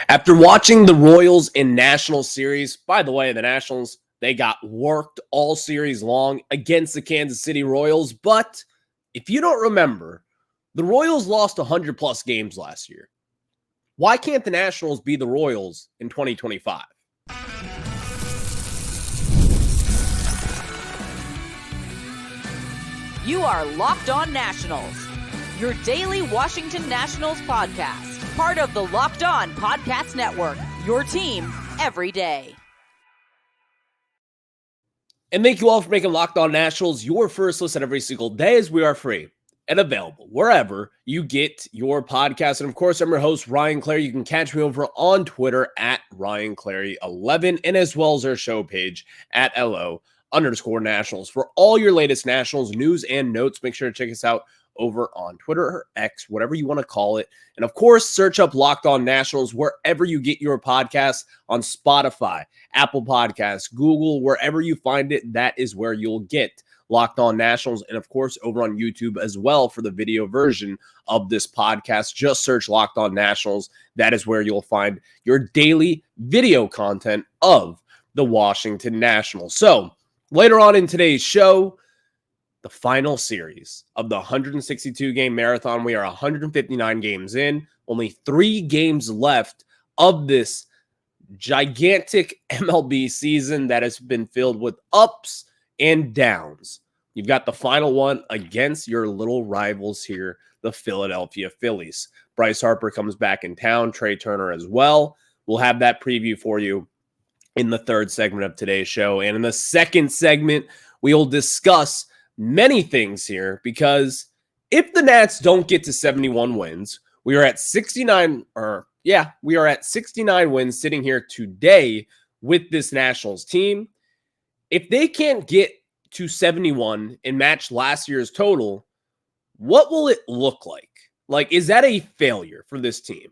After watching the Royals in National Series, by the way, the Nationals, they got worked all series long against the Kansas City Royals. But if you don't remember, the Royals lost 100-plus games last year. Why can't the Nationals be the Royals in 2025? You are Locked On Nationals, your daily Washington Nationals podcast. Part of the Locked On Podcast Network, your team every day. And thank you all for making Locked On Nationals your first listen every single day, as we are free and available wherever you get your podcast. And of course, I'm your host, Ryan Clary. You can catch me over on Twitter at RyanClary11 and as well as our show page at LO_Nationals. For all your latest Nationals news and notes, make sure to check us out over on Twitter or X, whatever you want to call it. And of course, search up Locked On Nationals wherever you get your podcasts, on Spotify, Apple Podcasts, Google, wherever you find it, that is where you'll get Locked On Nationals. And of course, over on YouTube as well for the video version of this podcast. Just search Locked On Nationals. That is where you'll find your daily video content of the Washington Nationals. So later on in today's show, the final series of the 162-game marathon. We are 159 games in, only 3 games left of this gigantic MLB season that has been filled with ups and downs. You've got the final one against your little rivals here, the Philadelphia Phillies. Bryce Harper comes back in town, Trey Turner as well. We'll have that preview for you in the third segment of today's show. And in the second segment, we will discuss many things here, because if the Nats don't get to 71 wins, we are at 69 wins sitting here today with this Nationals team. If they can't get to 71 and match last year's total, what will it look like? Like, is that a failure for this team?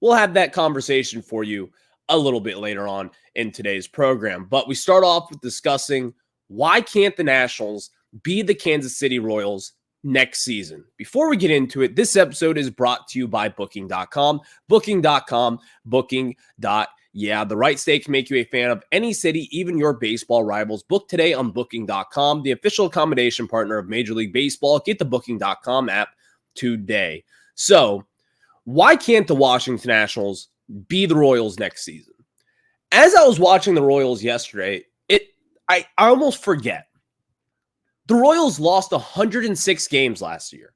We'll have that conversation for you a little bit later on in today's program. But we start off with discussing, why can't the Nationals be the Kansas City Royals next season? Before we get into it, this episode is brought to you by Booking.com. Booking.com, the right state can make you a fan of any city, even your baseball rivals. Book today on Booking.com, the official accommodation partner of Major League Baseball. Get the Booking.com app today. So, why can't the Washington Nationals be the Royals next season? As I was watching the Royals yesterday, I almost forget. The Royals lost 106 games last year.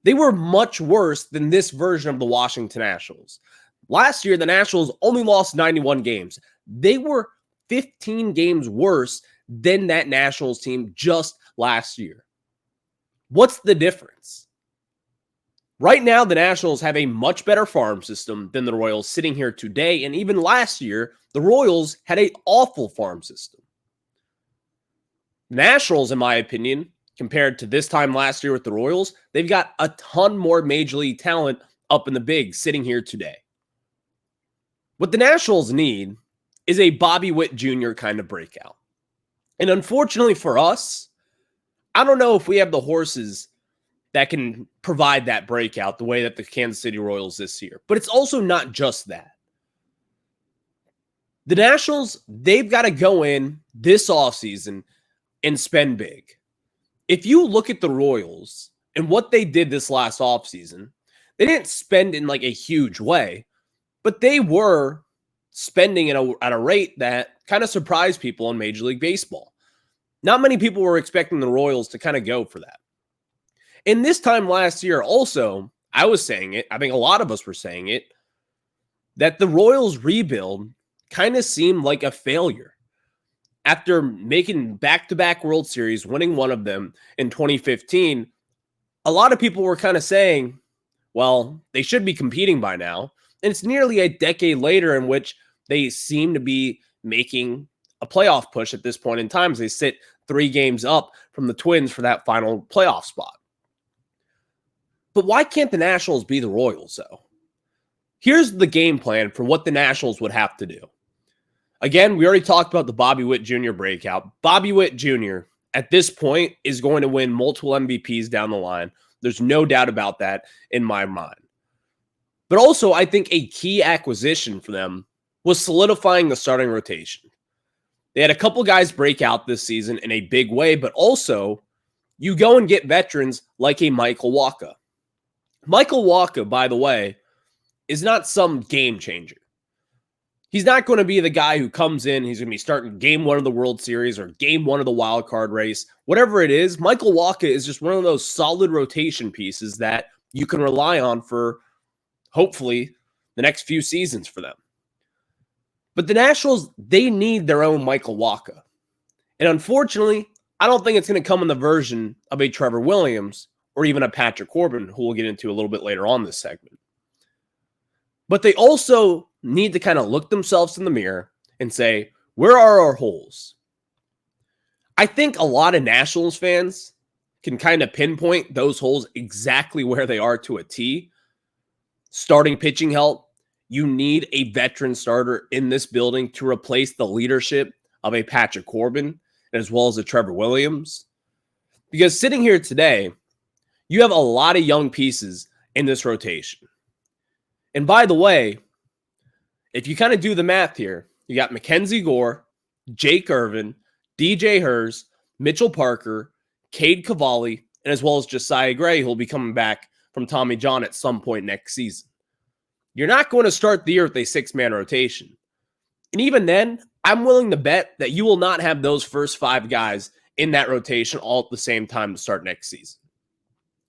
They were much worse than this version of the Washington Nationals. Last year, the Nationals only lost 91 games. They were 15 games worse than that Nationals team just last year. What's the difference? Right now, the Nationals have a much better farm system than the Royals sitting here today. And even last year, the Royals had an awful farm system. Nationals, in my opinion, compared to this time last year with the Royals, they've got a ton more major league talent up in the bigs sitting here today. What the Nationals need is a Bobby Witt Jr. kind of breakout. And unfortunately for us, I don't know if we have the horses that can provide that breakout the way that the Kansas City Royals this year. But it's also not just that. The Nationals, they've got to go in this offseason and spend big. If you look at the Royals and what they did this last offseason, they didn't spend in like a huge way, but they were spending at a rate that kind of surprised people in Major League Baseball. Not many people were expecting the Royals to kind of go for that. And this time last year also, I was saying it, I think a lot of us were saying it, that the Royals rebuild kind of seemed like a failure. After making back-to-back World Series, winning one of them in 2015, a lot of people were kind of saying, well, they should be competing by now. And it's nearly a decade later in which they seem to be making a playoff push at this point in time, as they sit 3 games up from the Twins for that final playoff spot. But why can't the Nationals be the Royals, though? Here's the game plan for what the Nationals would have to do. Again, we already talked about the Bobby Witt Jr. breakout. Bobby Witt Jr. at this point is going to win multiple MVPs down the line. There's no doubt about that in my mind. But also, I think a key acquisition for them was solidifying the starting rotation. They had a couple guys break out this season in a big way, but also you go and get veterans like a Michael Wacha. Michael Wacha, by the way, is not some game changer. He's not going to be the guy who comes in, he's going to be starting game one of the World Series or game one of the wild card race. Whatever it is, Michael Wacha is just one of those solid rotation pieces that you can rely on for hopefully the next few seasons for them. But the Nationals, they need their own Michael Wacha. And unfortunately, I don't think it's going to come in the version of a Trevor Williams or even a Patrick Corbin, who we'll get into a little bit later on this segment. But they also need to kind of look themselves in the mirror and say, where are our holes? I think a lot of Nationals fans can kind of pinpoint those holes exactly where they are to a T. Starting pitching help. You need a veteran starter in this building to replace the leadership of a Patrick Corbin as well as a Trevor Williams. Because sitting here today, you have a lot of young pieces in this rotation. And by the way, if you kind of do the math here, you got Mackenzie Gore, Jake Irvin, DJ Hers, Mitchell Parker, Cade Cavalli, and as well as Josiah Gray, who will be coming back from Tommy John at some point next season. You're not going to start the year with a six-man rotation. And even then, I'm willing to bet that you will not have those first five guys in that rotation all at the same time to start next season.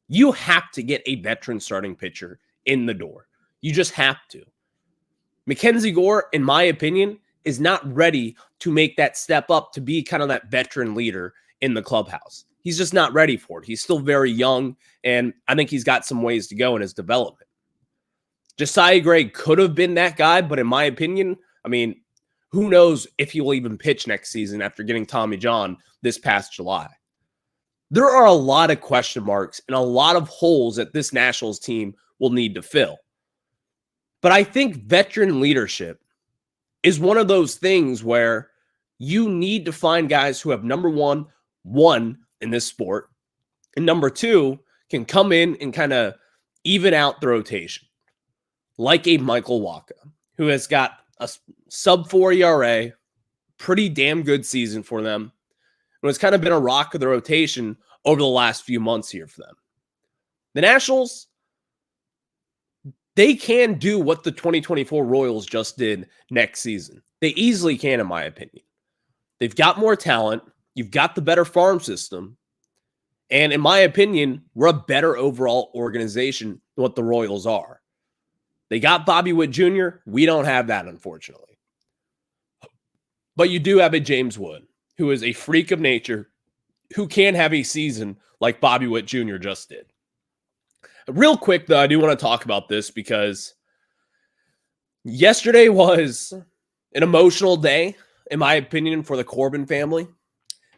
You have to get a veteran starting pitcher in the door. You just have to. Mackenzie Gore, in my opinion, is not ready to make that step up to be kind of that veteran leader in the clubhouse. He's just not ready for it. He's still very young, and I think he's got some ways to go in his development. Josiah Gray could have been that guy, but in my opinion, I mean, who knows if he will even pitch next season after getting Tommy John this past July. There are a lot of question marks and a lot of holes that this Nationals team will need to fill. But I think veteran leadership is one of those things where you need to find guys who have number one, won in this sport, and number two, can come in and kind of even out the rotation. Like a Michael Wacha, who has got a sub-4 ERA, pretty damn good season for them. And it's kind of been a rock of the rotation over the last few months here for them. The Nationals, they can do what the 2024 Royals just did next season. They easily can, in my opinion. They've got more talent. You've got the better farm system. And in my opinion, we're a better overall organization than what the Royals are. They got Bobby Witt Jr. We don't have that, unfortunately. But you do have a James Wood, who is a freak of nature, who can have a season like Bobby Witt Jr. just did. Real quick, though, I do want to talk about this because yesterday was an emotional day, in my opinion, for the Corbin family.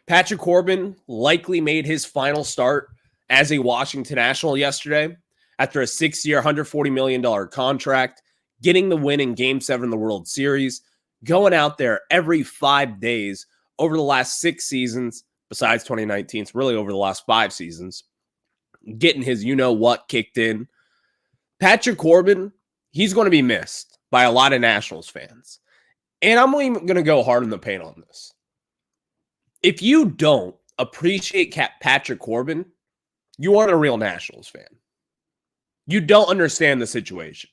Patrick Corbin likely made his final start as a Washington National yesterday after a 6-year, $140 million contract, getting the win in Game 7 of the World Series, going out there every 5 days over the last 6 seasons, besides 2019, it's really over the last 5 seasons, getting his you-know-what kicked in. Patrick Corbin, he's going to be missed by a lot of Nationals fans. And I'm even going to go hard in the paint on this. If you don't appreciate Patrick Corbin, you aren't a real Nationals fan. You don't understand the situation.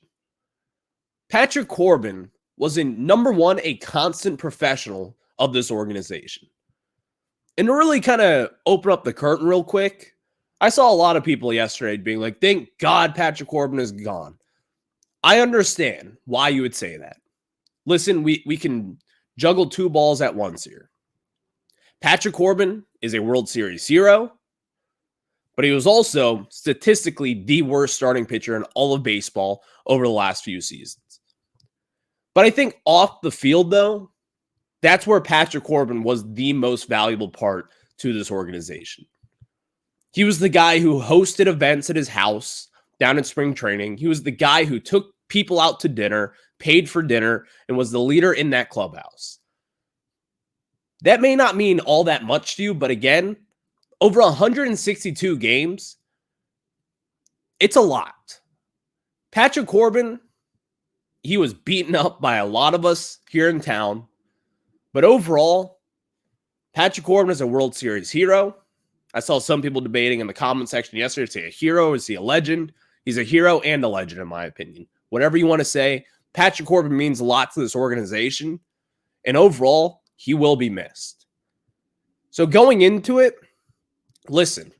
Patrick Corbin was number one, a constant professional of this organization. And to really kind of open up the curtain real quick, I saw a lot of people yesterday being like, thank God Patrick Corbin is gone. I understand why you would say that. Listen, we can juggle two balls at once here. Patrick Corbin is a World Series hero, but he was also statistically the worst starting pitcher in all of baseball over the last few seasons. But I think off the field, though, that's where Patrick Corbin was the most valuable part to this organization. He was the guy who hosted events at his house down in spring training. He was the guy who took people out to dinner, paid for dinner, and was the leader in that clubhouse. That may not mean all that much to you, but again, over 162 games, it's a lot. Patrick Corbin, he was beaten up by a lot of us here in town. But overall, Patrick Corbin is a World Series hero. I saw some people debating in the comment section yesterday, is he a hero? Is he a legend? He's a hero and a legend, in my opinion. Whatever you want to say, Patrick Corbin means a lot to this organization. And overall, he will be missed. So going into it, listen,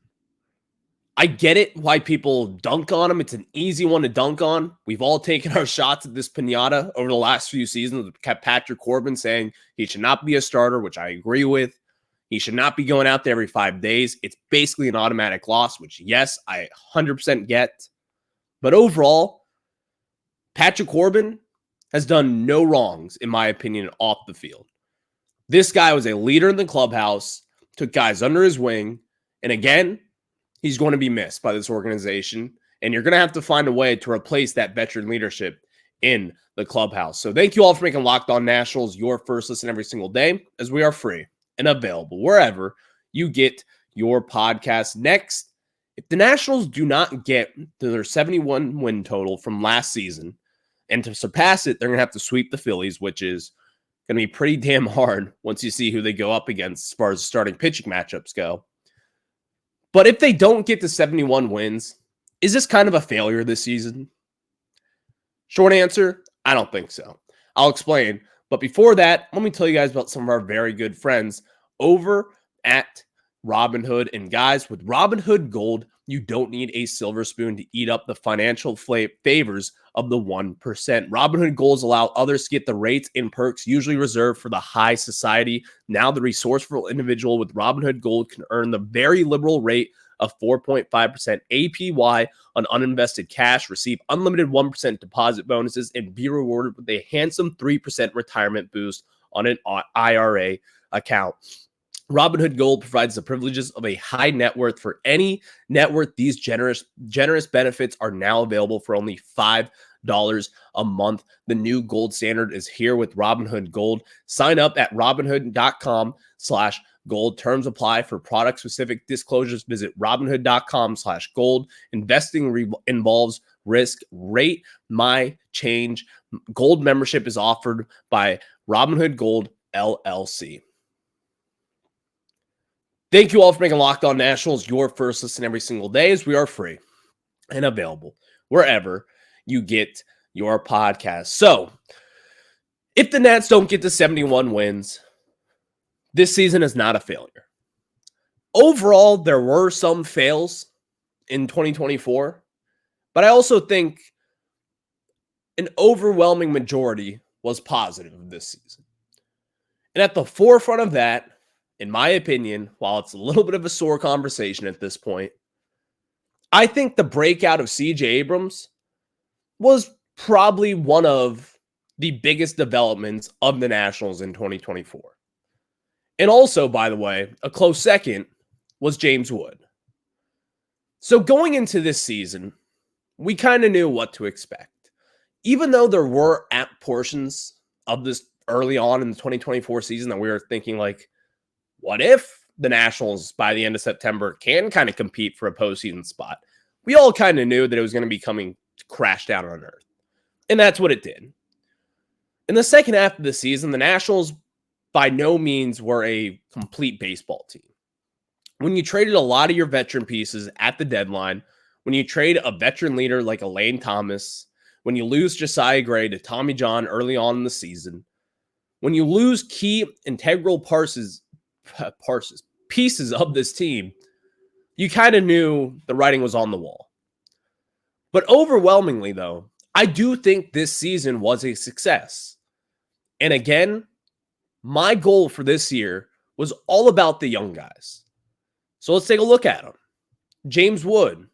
I get it why people dunk on him. It's an easy one to dunk on. We've all taken our shots at this pinata over the last few seasons. Kept Patrick Corbin saying he should not be a starter, which I agree with. He should not be going out there every 5 days. It's basically an automatic loss, which, yes, I 100% get. But overall, Patrick Corbin has done no wrongs, in my opinion, off the field. This guy was a leader in the clubhouse, took guys under his wing, and again, he's going to be missed by this organization, and you're going to have to find a way to replace that veteran leadership in the clubhouse. So thank you all for making Locked On Nationals your first listen every single day, as we are free and available wherever you get your podcast. Next, if the Nationals do not get to their 71 win total from last season, and to surpass it, they're going to have to sweep the Phillies, which is going to be pretty damn hard once you see who they go up against as far as starting pitching matchups go. But if they don't get to 71 wins, is this kind of a failure this season? Short answer, I don't think so. I'll explain. But before that, let me tell you guys about some of our very good friends over at Robinhood. And guys, with Robinhood Gold, you don't need a silver spoon to eat up the financial favors of the 1%. Robinhood Golds allow others to get the rates and perks usually reserved for the high society. Now the resourceful individual with Robinhood Gold can earn the very liberal rate of 4.5% APY on uninvested cash, receive unlimited 1% deposit bonuses, and be rewarded with a handsome 3% retirement boost on an IRA account. Robinhood Gold provides the privileges of a high net worth for any net worth. These generous benefits are now available for only $5 a month. The new gold standard is here with Robinhood Gold. Sign up at Robinhood.com/gold. Terms apply. For product-specific disclosures, visit Robinhood.com/gold. Investing involves risk. Rate my change. Gold membership is offered by Robinhood Gold, LLC. Thank you all for making Locked On Nationals your first listen every single day, as we are free and available wherever you get your podcast. So, if the Nats don't get to 71 wins, this season is not a failure. Overall, there were some fails in 2024, but I also think an overwhelming majority was positive of this season. And at the forefront of that, in my opinion, while it's a little bit of a sore conversation at this point, I think the breakout of C.J. Abrams was probably one of the biggest developments of the Nationals in 2024. And also, by the way, a close second was James Wood. So going into this season, we kind of knew what to expect. Even though there were portions of this early on in the 2024 season that we were thinking like, what if the Nationals, by the end of September, can kind of compete for a postseason spot? We all kind of knew that it was going to be coming to crash down on earth. And that's what it did. In the second half of the season, the Nationals by no means were a complete baseball team. When you traded a lot of your veteran pieces at the deadline, when you trade a veteran leader like Elaine Thomas, when you lose Josiah Gray to Tommy John early on in the season, when you lose key integral pieces of this team, you kind of knew the writing was on the wall. But overwhelmingly, though, I do think this season was a success. And again, my goal for this year was all about the young guys. So let's take a look at them. James Wood.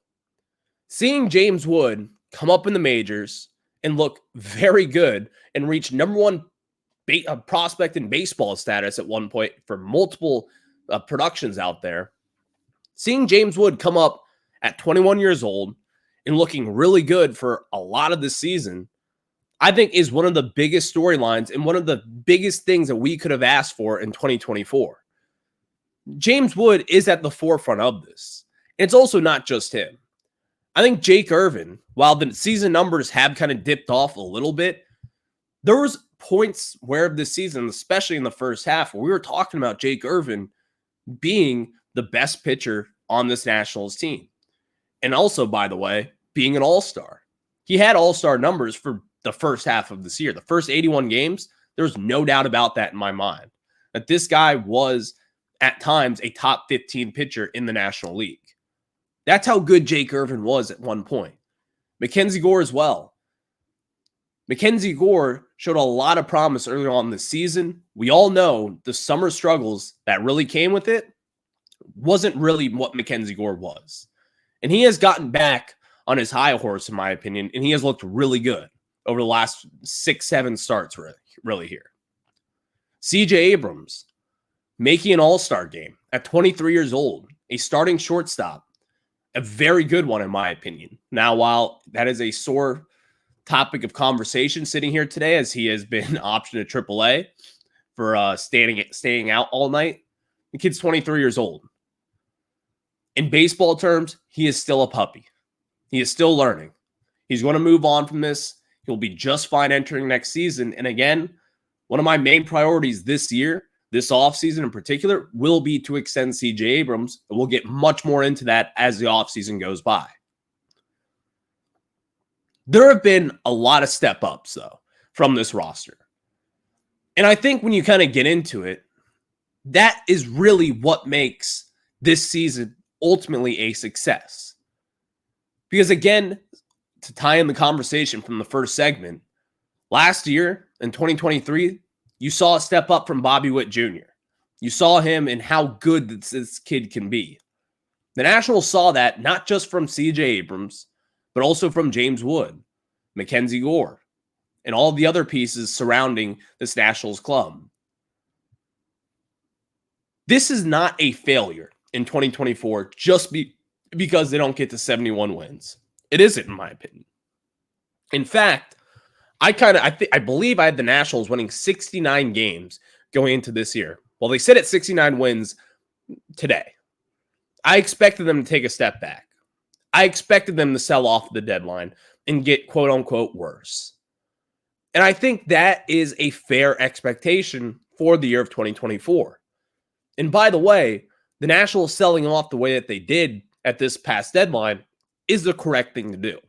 Seeing James Wood come up in the majors and look very good and reach number one prospect in baseball status at one point for multiple productions out there. Seeing James Wood come up at 21 years old and looking really good for a lot of this season, I think is one of the biggest storylines and one of the biggest things that we could have asked for in 2024. James Wood is at the forefront of this. It's also not just him. I think Jake Irvin, while the season numbers have kind of dipped off a little bit, there was points where this season, especially in the first half, where we were talking about Jake Irvin being the best pitcher on this Nationals team. And also, by the way, being an all-star. He had all-star numbers for the first half of this year. The first 81 games, there's no doubt about that in my mind. That this guy was, at times, a top 15 pitcher in the National League. That's how good Jake Irvin was at one point. Mackenzie Gore as well. Mackenzie Gore showed a lot of promise early on in the season. We all know the summer struggles that really came with it wasn't really what Mackenzie Gore was. And he has gotten back on his high horse, in my opinion, and he has looked really good over the last 6-7 starts really here. CJ Abrams making an all-star game at 23 years old, a starting shortstop, a very good one in my opinion. Now, while that is a sore topic of conversation sitting here today, as he has been optioned to AAA for staying out all night, the kid's 23 years old. In baseball terms, he is still a puppy. He is still learning. He's going to move on from this. He'll be just fine entering next season. And again, one of my main priorities this year, this offseason in particular, will be to extend CJ Abrams. And we'll get much more into that as the offseason goes by. There have been a lot of step-ups, though, from this roster. And I think when you kind of get into it, that is really what makes this season ultimately a success. Because again, to tie in the conversation from the first segment, last year in 2023, you saw a step up from Bobby Witt Jr. You saw him and how good this kid can be. The Nationals saw that not just from CJ Abrams, but also from James Wood, Mackenzie Gore, and all the other pieces surrounding this Nationals club. This is not a failure in 2024 just because they don't get to 71 wins. It isn't, in my opinion. In fact, I believe I had the Nationals winning 69 games going into this year. Well, they sit at 69 wins today. I expected them to take a step back. I expected them to sell off the deadline and get quote-unquote worse. And I think that is a fair expectation for the year of 2024. And by the way, the Nationals selling off the way that they did at this past deadline is the correct thing to do.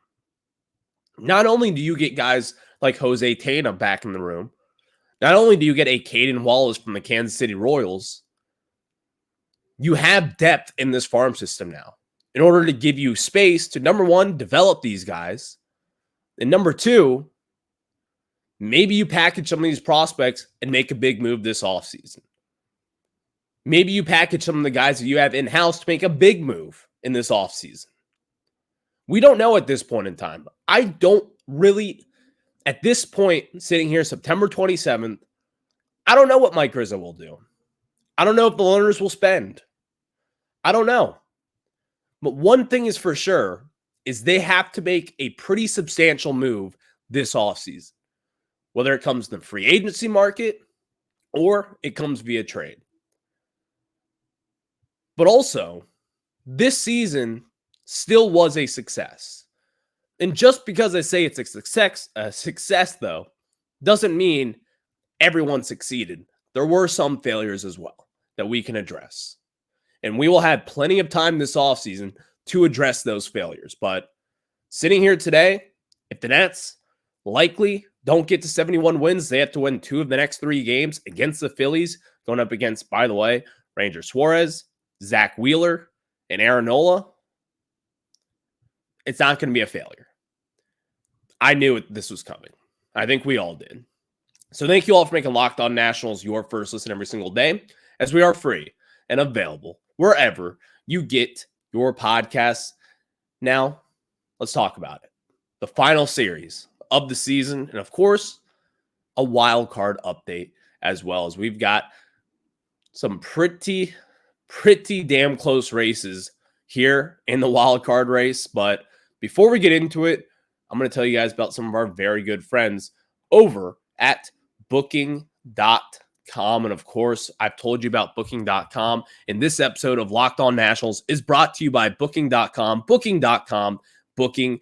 Not only do you get guys like Jose Tena back in the room, not only do you get a Caden Wallace from the Kansas City Royals, you have depth in this farm system now in order to give you space to, number one, develop these guys, and number two, maybe you package some of these prospects and make a big move this offseason. Maybe you package some of the guys that you have in-house to make a big move in this offseason. We don't know at this point in time. I don't really, at this point, sitting here September 27th, I don't know what Mike Rizzo will do. I don't know if the owners will spend. I don't know. But one thing is for sure is they have to make a pretty substantial move this offseason, whether it comes to the free agency market or it comes via trade. But also, this season still was a success. And just because I say it's a success though, doesn't mean everyone succeeded. There were some failures as well that we can address. And we will have plenty of time this offseason to address those failures. But sitting here today, if the Nets likely don't get to 71 wins, they have to win 2 of the next 3 games against the Phillies, going up against, by the way, Ranger Suarez, Zach Wheeler, and Aaron Nola. It's not going to be a failure. I knew this was coming. I think we all did. So thank you all for making Locked On Nationals your first listen every single day, as we are free and available wherever you get your podcasts. Now, let's talk about it. The final series of the season, and of course, a wild card update as well, as we've got some pretty damn close races here in the wild card race. But before we get into it, I'm going to tell you guys about some of our very good friends over at Booking.com. And of course, I've told you about Booking.com. And this episode of Locked On Nationals is brought to you by Booking.com. Booking.com Booking.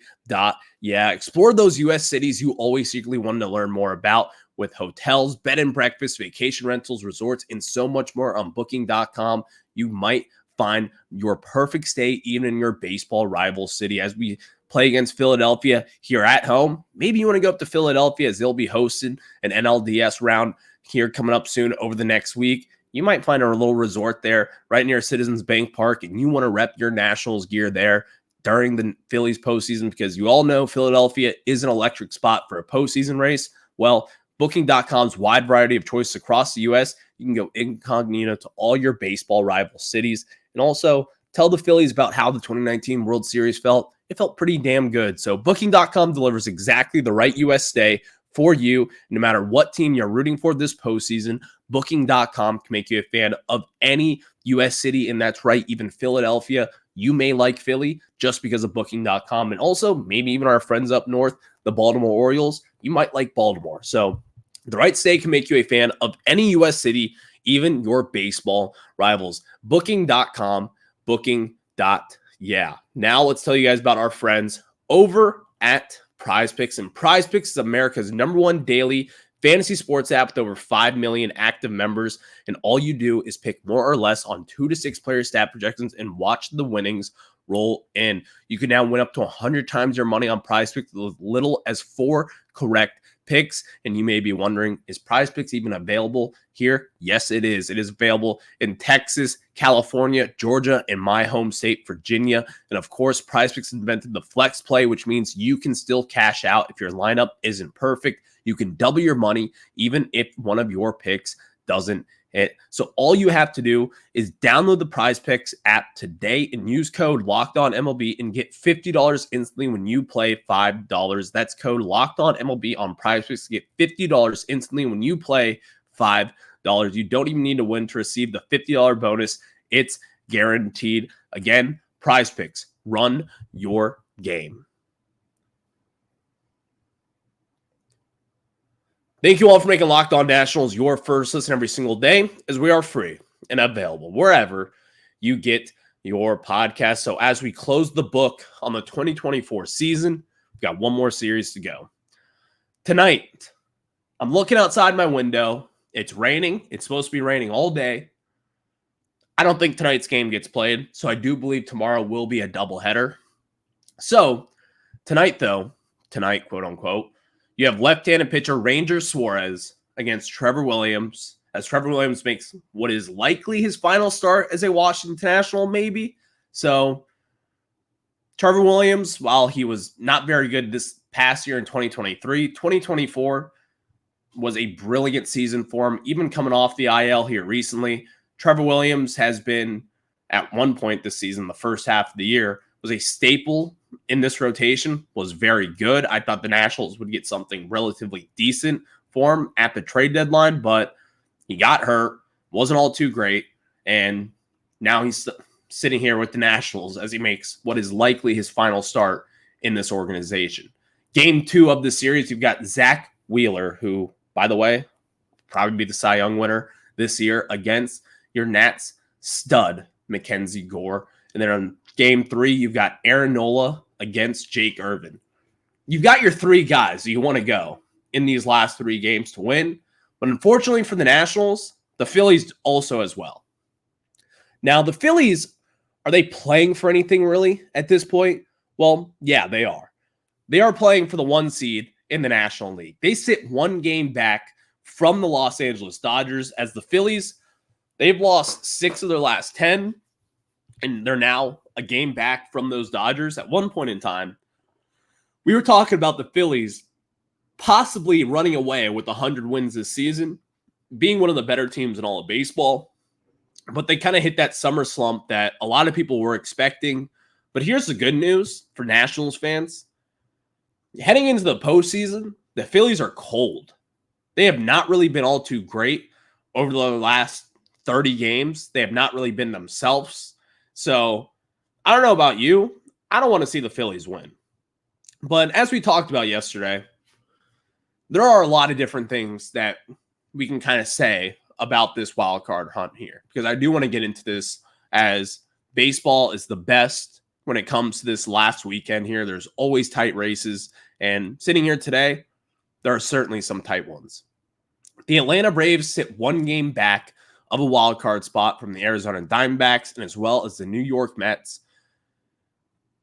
Yeah, explore those U.S. cities you always secretly wanted to learn more about with hotels, bed and breakfast, vacation rentals, resorts, and so much more on Booking.com. You might find your perfect stay even in your baseball rival city. As we play against Philadelphia here at home, maybe you want to go up to Philadelphia as they'll be hosting an NLDS round here coming up soon over the next week. You might find a little resort there right near Citizens Bank Park, and you want to rep your Nationals gear there during the Phillies postseason, because you all know Philadelphia is an electric spot for a postseason race. Well, Booking.com's wide variety of choices across the U.S. You can go incognito to all your baseball rival cities, and also tell the Phillies about how the 2019 World Series felt. It felt pretty damn good. So Booking.com delivers exactly the right U.S. stay for you, no matter what team you're rooting for this postseason. Booking.com can make you a fan of any U.S. city, and that's right, even Philadelphia. You may like Philly just because of Booking.com, and also maybe even our friends up north, the Baltimore Orioles, you might like Baltimore. So the right stay can make you a fan of any U.S. city, even your baseball rivals. Booking.com, Booking.yeah. Now let's tell you guys about our friends over at Prize Picks. And Prize Picks is America's #1 daily fantasy sports app with over 5 million active members. And all you do is pick more or less on 2 to 6 player stat projections and watch the winnings roll in. You can now win up to 100 times your money on Prize Picks with as little as 4 correct picks. And you may be wondering, is Prize Picks even available here? Yes, it is. It is available in Texas, California, Georgia, and my home state, Virginia. And of course, Prize Picks invented the flex play, which means you can still cash out if your lineup isn't perfect. You can double your money even if one of your picks doesn't hit. So all you have to do is download the Prize Picks app today and use code LOCKEDONMLB and get $50 instantly when you play $5. That's code LOCKEDONMLB on Prize Picks to get $50 instantly when you play $5. You don't even need to win to receive the $50 bonus. It's guaranteed. Again, Prize Picks. Run your game. Thank you all for making Locked On Nationals your first listen every single day, as we are free and available wherever you get your podcast. So as we close the book on the 2024 season, we've got one more series to go. Tonight, I'm looking outside my window. It's raining. It's supposed to be raining all day. I don't think tonight's game gets played, so I do believe tomorrow will be a doubleheader. So tonight, quote unquote, you have left-handed pitcher Ranger Suarez against Trevor Williams, as Trevor Williams makes what is likely his final start as a Washington National, maybe. So Trevor Williams, while he was not very good this past year in 2023, 2024 was a brilliant season for him, even coming off the IL here recently. Trevor Williams has been, at one point this season, the first half of the year, was a staple in this rotation, was very good. I thought the Nationals would get something relatively decent for him at the trade deadline, but he got hurt, wasn't all too great, and now he's sitting here with the Nationals as he makes what is likely his final start in this organization. Game 2 of the series, you've got Zach Wheeler, who, by the way, probably be the Cy Young winner this year, against your Nats stud, Mackenzie Gore. And then on Game 3, you've got Aaron Nola against Jake Irvin. You've got your 3 guys you want to go in these last 3 games to win. But unfortunately for the Nationals, the Phillies also as well. Now, the Phillies, are they playing for anything really at this point? Well, yeah, they are. They are playing for the 1 seed in the National League. They sit 1 game back from the Los Angeles Dodgers, as the Phillies, they've lost 6 of their last 10, and they're now a game back from those Dodgers. At one point in time, we were talking about the Phillies possibly running away with 100 wins this season, being one of the better teams in all of baseball. But they kind of hit that summer slump that a lot of people were expecting. But here's the good news for Nationals fans. Heading into the postseason, the Phillies are cold. They have not really been all too great over the last 30 games. They have not really been themselves. So I don't know about you. I don't want to see the Phillies win. But as we talked about yesterday, there are a lot of different things that we can kind of say about this wild card hunt here, because I do want to get into this, as baseball is the best when it comes to this last weekend here. There's always tight races. And sitting here today, there are certainly some tight ones. The Atlanta Braves sit one game back of a wild card spot from the Arizona Diamondbacks and as well as the New York Mets.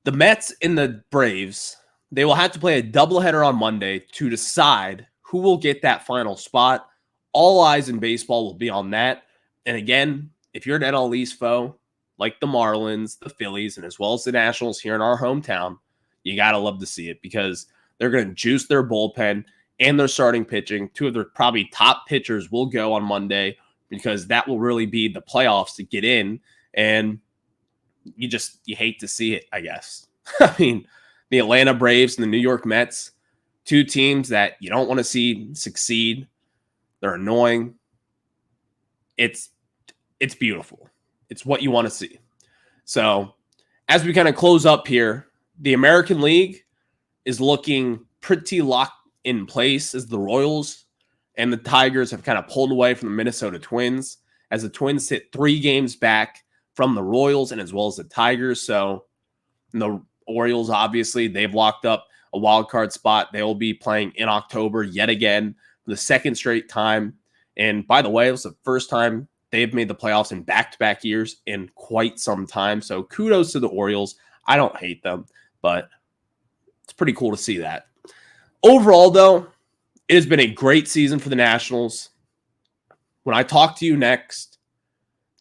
The Mets and the Braves, they will have to play a doubleheader on Monday to decide who will get that final spot. All eyes in baseball will be on that. And again, if you're an NL East foe, like the Marlins, the Phillies, and as well as the Nationals here in our hometown, you got to love to see it because they're going to juice their bullpen and their starting pitching. Two of their probably top pitchers will go on Monday because that will really be the playoffs to get in. And you hate to see it, I guess. I mean, the Atlanta Braves and the New York Mets, two teams that you don't want to see succeed. They're annoying. It's beautiful. It's what you want to see. So as we kind of close up here, the American League is looking pretty locked in place as the Royals and the Tigers have kind of pulled away from the Minnesota Twins as the Twins sit 3 games back from the Royals and as well as the Tigers. So the Orioles, obviously, they've locked up a wild card spot. They will be playing in October yet again for the second straight time. And by the way, it was the first time they've made the playoffs in back-to-back years in quite some time. So kudos to the Orioles. I don't hate them, but it's pretty cool to see that. Overall, though, it has been a great season for the Nationals. When I talk to you next,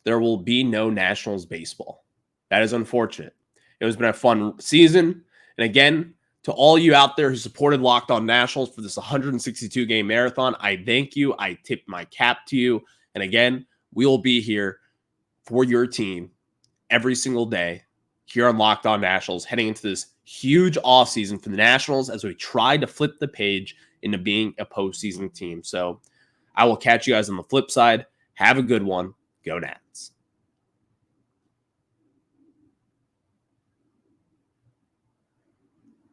there will be no Nationals baseball. That is unfortunate. It has been a fun season. And again, to all you out there who supported Locked On Nationals for this 162-game marathon, I thank you. I tip my cap to you. And again, we will be here for your team every single day here on Locked On Nationals, heading into this huge offseason for the Nationals as we try to flip the page into being a postseason team. So I will catch you guys on the flip side. Have a good one. Go Nats.